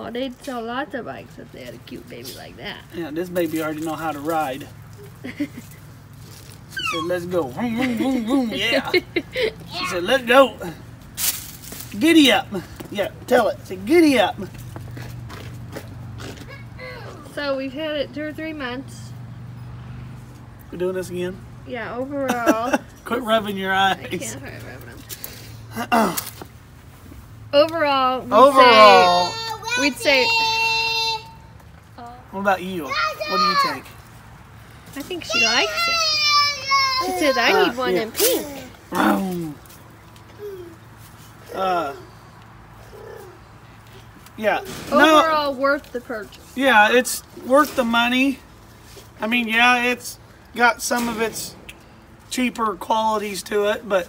Oh, they'd sell lots of bikes if they had a cute baby like that. Yeah, this baby already know how to ride. She said, let's go. Vroom, vroom, vroom, vroom. Yeah. She said, let's go. Giddy up. Yeah, tell it. Say, giddy up. So we've had it 2 or 3 months. We're doing this again? Yeah, overall. Quit rubbing your eyes. I can't quit rubbing them. Overall, we'd say. What about you? What do you think? I think she likes it. She said, I need one in pink. Yeah. Overall, worth the purchase. Yeah, it's worth the money. I mean, yeah, it's got some of its cheaper qualities to it, but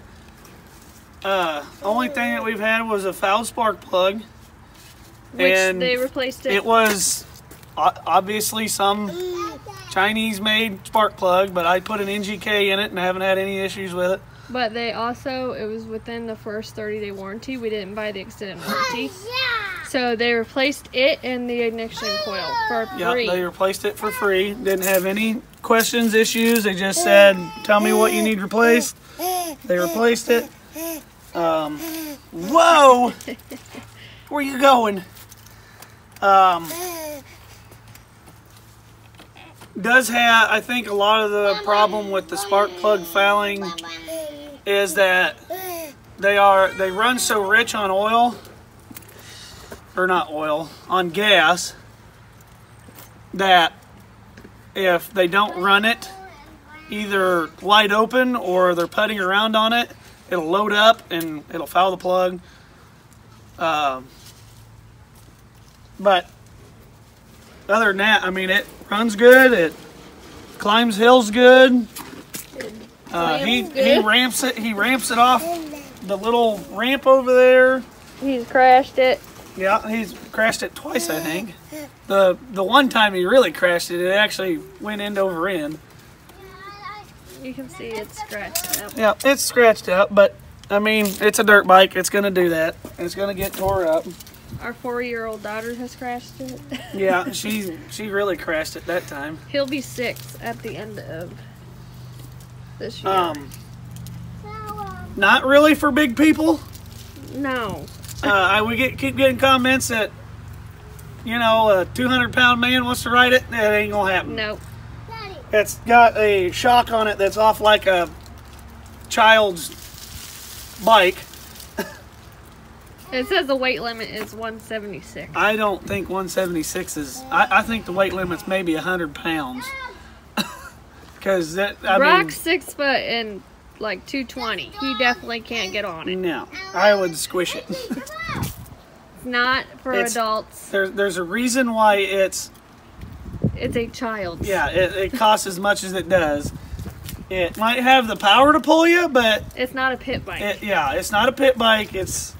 only thing that we've had was a foul spark plug. Which and they replaced it. It was obviously some Chinese-made spark plug, but I put an NGK in it and I haven't had any issues with it. But they also, it was within the first 30-day warranty. We didn't buy the extended warranty. So they replaced it and the ignition coil for free. Yeah, they replaced it for free. Didn't have any questions, issues. They just said, tell me what you need replaced. They replaced it. Whoa! Where you going? Does have, I think a lot of the problem with the spark plug fouling is that they run so rich on oil, or not oil, on gas, that if they don't run it either wide open or they're putting around on it, it'll load up and it'll foul the plug. But other than that, I mean, it runs good. It climbs hills good. He ramps it. He ramps it off the little ramp over there. He's crashed it. Yeah, he's crashed it twice, I think. The one time he really crashed it, it actually went end over end. You can see it's scratched up. Yeah, it's scratched up, but I mean, it's a dirt bike. It's gonna do that. It's gonna get tore up. Our 4-year-old daughter has crashed it. Yeah, she really crashed it that time. He'll be 6 at the end of this year. Not really for big people. No. Keep getting comments that, you know, a 200-pound man wants to ride it. That ain't gonna happen. Nope. It's got a shock on it that's off like a child's bike. It says the weight limit is 176. I don't think 176 is. I think the weight limit's maybe 100 pounds. Because Brock's 6 foot and like 220. He definitely can't get on it. No, I would squish it. It's not for adults. There's a reason why it's a child's. Yeah, it costs as much as it does. It might have the power to pull you, but it's not a pit bike. It's not a pit bike. It's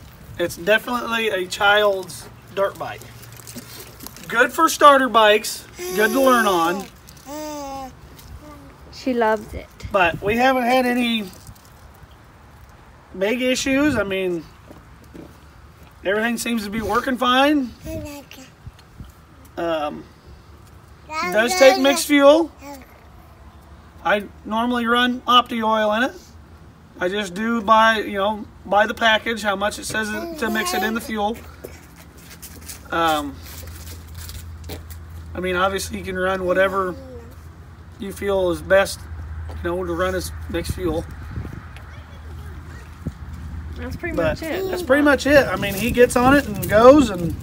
definitely a child's dirt bike. Good for starter bikes. Good to learn on. She loves it. But we haven't had any big issues. I mean, everything seems to be working fine. Does take mixed fuel. I normally run Opti oil in it. I just do buy the package, how much it says to mix it in the fuel. I mean, obviously you can run whatever you feel is best, to run as mixed fuel. That's pretty much it. That's pretty much it. I mean, he gets on it and goes, and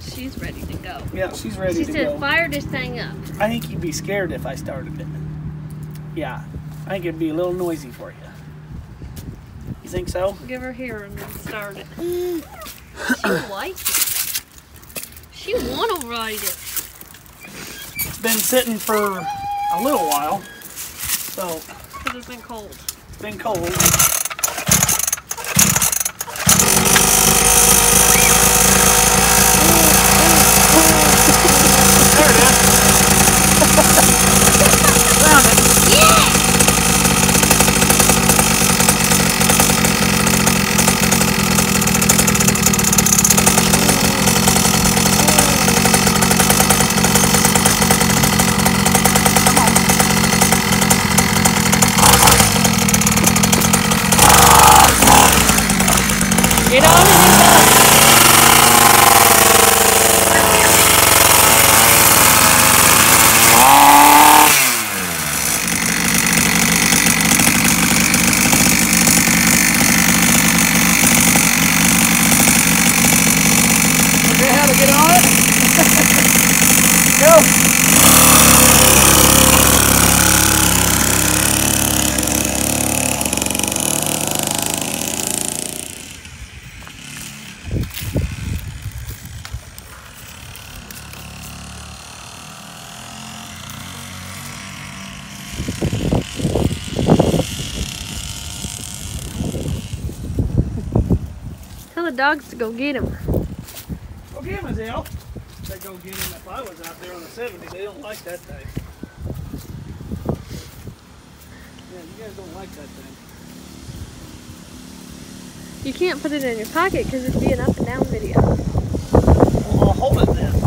she's ready to go. Yeah, she's ready to go. She said, fire this thing up. I think you'd be scared if I started it. Yeah, I think it'd be a little noisy for you. You think so? Give her here and then start it. She likes it. She want to ride it. It's been sitting for a little while, so. Because it's been cold. It's been cold. There it is. Found it. Yeah! Get on and get up. Okay, how to get on it? Go. Tell the dogs to go get him. Go get him, Azale. They go get him if I was out there on the 70. They don't like that thing. Yeah, you guys don't like that thing. You can't put it in your pocket because it'd be an up and down video. Well, I'll hold it then.